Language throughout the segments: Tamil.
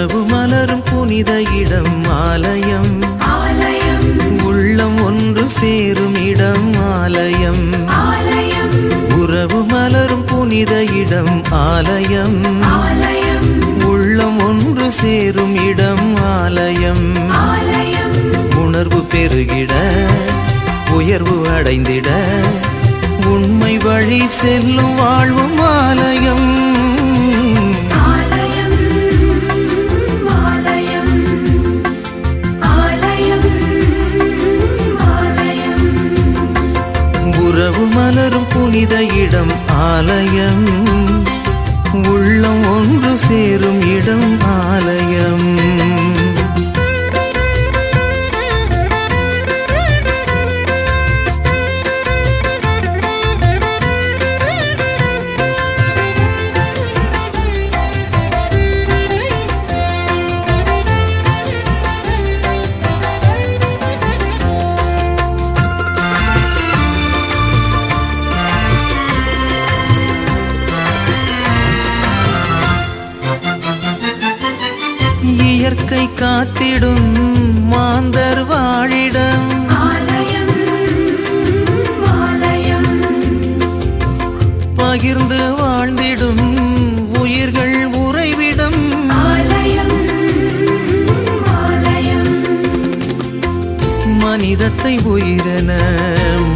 உறவு மலரும் புனித இடம் ஆலயம், உள்ளம் ஒன்று சேரும் இடம் ஆலயம். உறவு மலரும் புனித இடம் ஆலயம், உள்ளம் ஒன்று சேரும் இடம் ஆலயம். உணர்வு பெருகிட உயர்வு அடைந்திட உண்மை வழி செல்லும் வாழ்வும் ஆலயம். உறவு மலரும் புனித இடம் ஆலயம், உள்ளம் ஒன்று சேரும் இடம் ஆலயம். இயற்கை காத்திடும் மாந்தர் வாழிடம், பகிர்ந்து வாழ்ந்திடும் உயிர்கள் உறைவிடம். மனிதத்தை உயிரென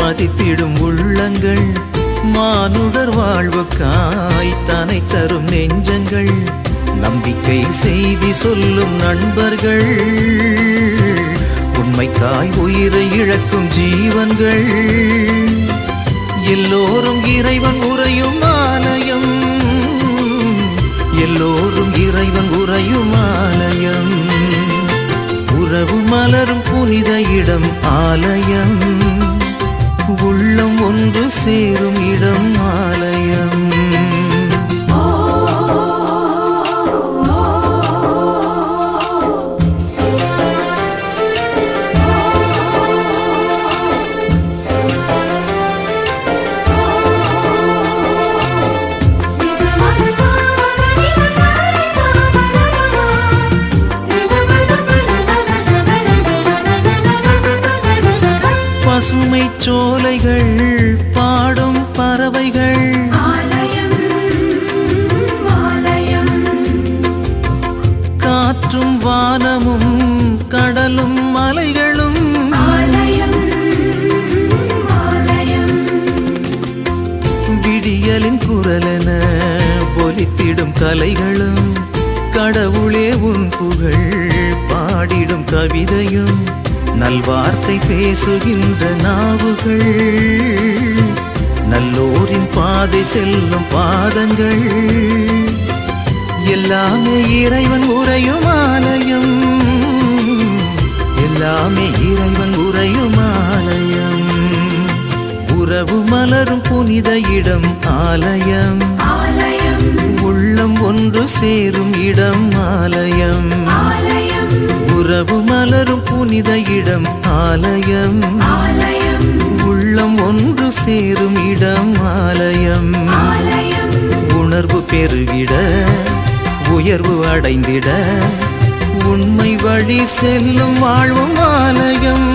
மதித்திடும் உள்ளங்கள், மானுடர் வாழ்வுக்காய் தனை தரும் நெஞ்சங்கள், நம்பிக்கை செய்தி சொல்லும் நண்பர்கள், உண்மைக்காய் உயிரை இழக்கும் ஜீவன்கள். எல்லோரும் இறைவன் உறையும் ஆலயம், எல்லோரும் இறைவன் உறையும் ஆலயம். உறவு மலரும் புனித இடம் ஆலயம், உள்ளம் ஒன்று சேரும் இடம் ஆலயம். பசுமை சோலைகள் பாடும் பறவைகள், காற்றும் வானமும் கடலும் மலைகளும், விடியலின் குரலென ஒலித்திடும் கலைகளும், கடவுளே உன் புகழ் பாடிடும் கவிதையும், நல்வார்த்தை பேசுகின்ற நாவுகள், நல்லோரின் பாதை செல்லும் பாதங்கள். எல்லாமே இறைவன் உறையும் ஆலயம், எல்லாமே இறைவன் உறையும் ஆலயம். உறவு மலரும் புனித இடம் ஆலயம், உள்ளம் ஒன்று சேரும் இடம் ஆலயம். உறவு மலரும் புனித இடம் ஆலயம், உள்ளம் ஒன்று சேரும் இடம் ஆலயம். உணர்வு பெருகிட உயர்வு அடைந்திட உண்மை வழி செல்லும் வாழ்வும் ஆலயம்.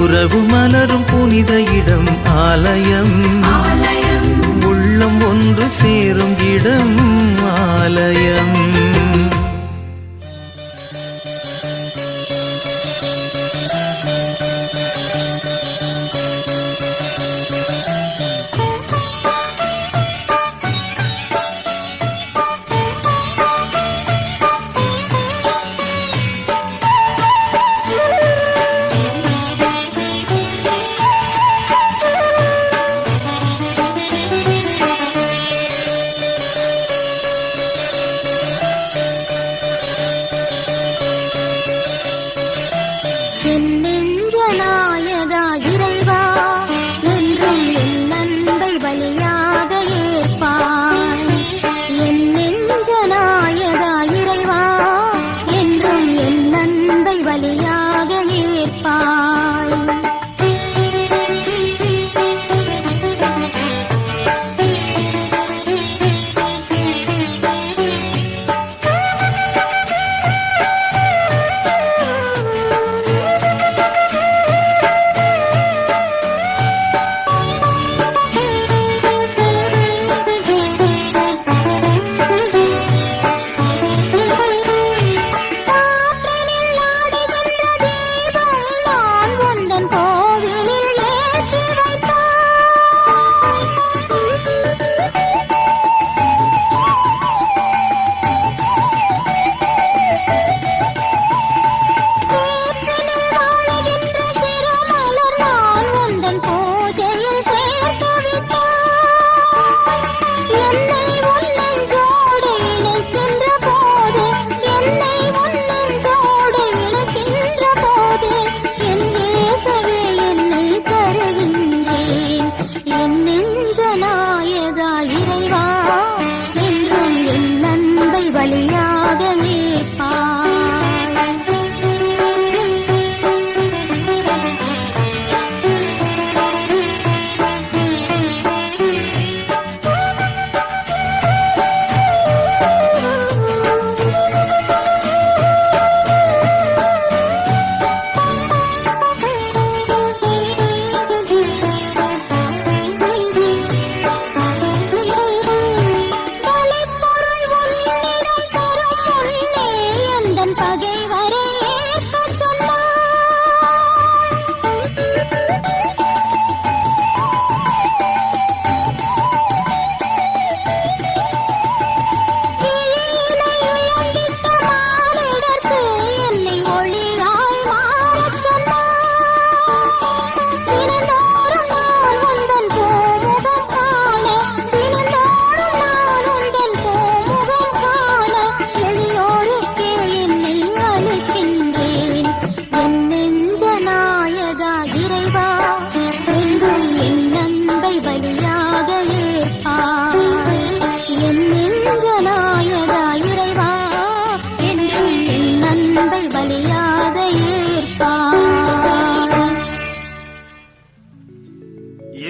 உறவு மலரும் புனித இடம் ஆலயம், உள்ளம் ஒன்று சேரும் இடம் ஆலயம்.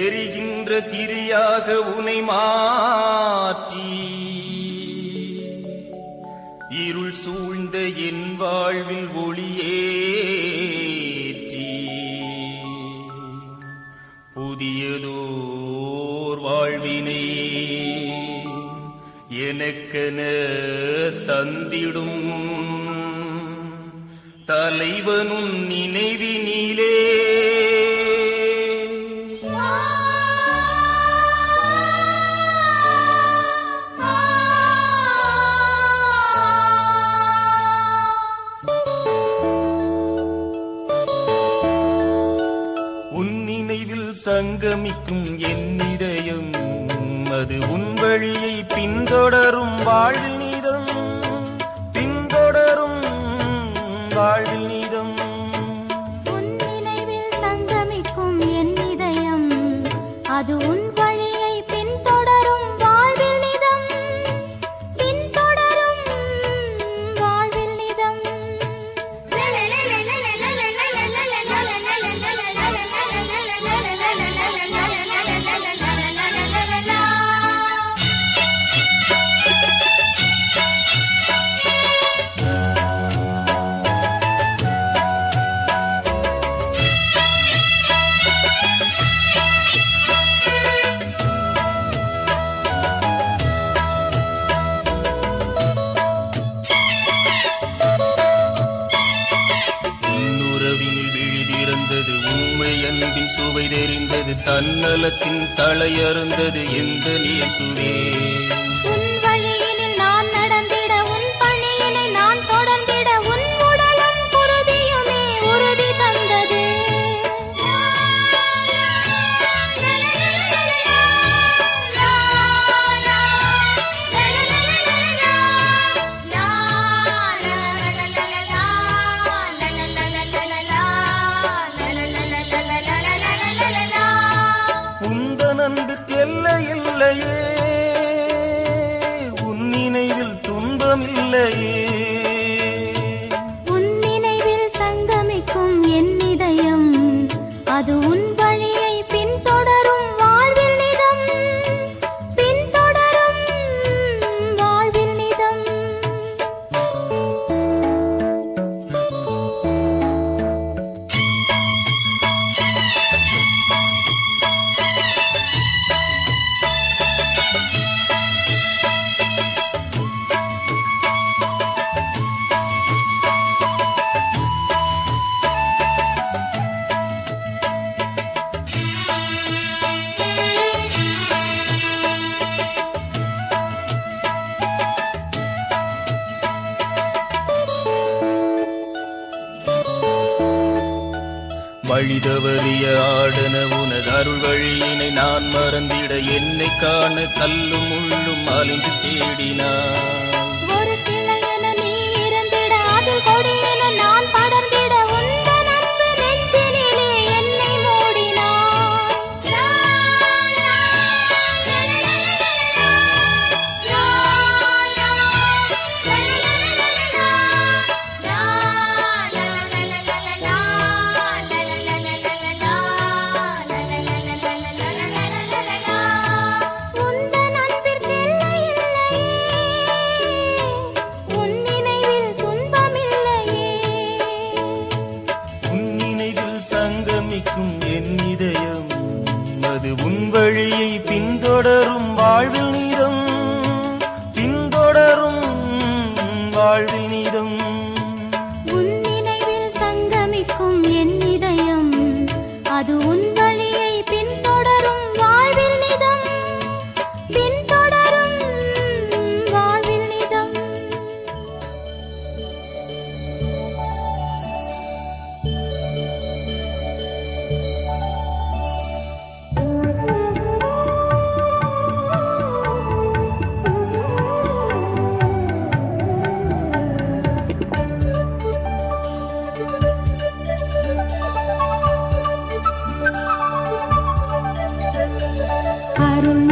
எரிகின்ற திரியாக உனை மாற்றி இருள் சூழ்ந்த என் வாழ்வில் ஒளியேற்றி புதியதோர் வாழ்வினை எனக்கென தந்திடும் தலைவனும் நினைவினிலே உன் நினைவில் சங்கமிக்கும் என் இதயம் அது உன் வழியை பின்தொடரும் வாழ்வில் நீதம் பின்தொடரும் வாழ்வில் நீதம் உன் நினைவில் சங்கமிக்கும் என் இதயம் அது உன் வழியை பின்தொடரும் வாழ்வில் நிதம் பின்தொடரும் வாழ்வில் நிதம் அன்பின் சுவை தெரிந்தது தன்னலத்தின் தலையறுந்தது எந்த இயேசுவே உன் வழியினில் நான் நடந்திட உன் பணியினை நான் தொடர்ந்திட உன் உடலும் குருதியுமே உறுதி தந்தது அன்பிற்கு எல்லை இல்லையே உன் நினைவில் துன்பம் இல்லையே உன் நினைவில் சங்கமிக்கும் என் இதயம் அது உன் வழியை பின்தொடரும் வாழ்வில் நிதம் பின்தொடரும் வாழ்வில் நிதம் வழிதவறிய ஆடன உனது அருள் வழியினை நான் மறந்திட என்னை காண கல்லும் முள்ளும் அலைந்து தேடினான் ஒரு கிளையென நீ இருந்திட அதில் கொடியென நான் படர்ந்திட உந்தன் அன்பு நெஞ்சினிலே என்னை மூடினாய் உந்தன் அன்பிற்கு எல்லை இல்லையே உன் நினைவில் துன்பம் இல்லையே உன் நினைவில் சங்கமிக்கும் என் இதயம் அது உன் வழியை பின்தொடரும் வாழ்வில் நீதம் பின்தொடரும் வாழ்வில் நீதம் உன் நினைவில் சங்கமிக்கும் என் இதயம் அது உன் வழியை பின்தொடரும் வாழ்வில் நிதம் பின்தொடரும் வாழ்வில் நிதம் அருள்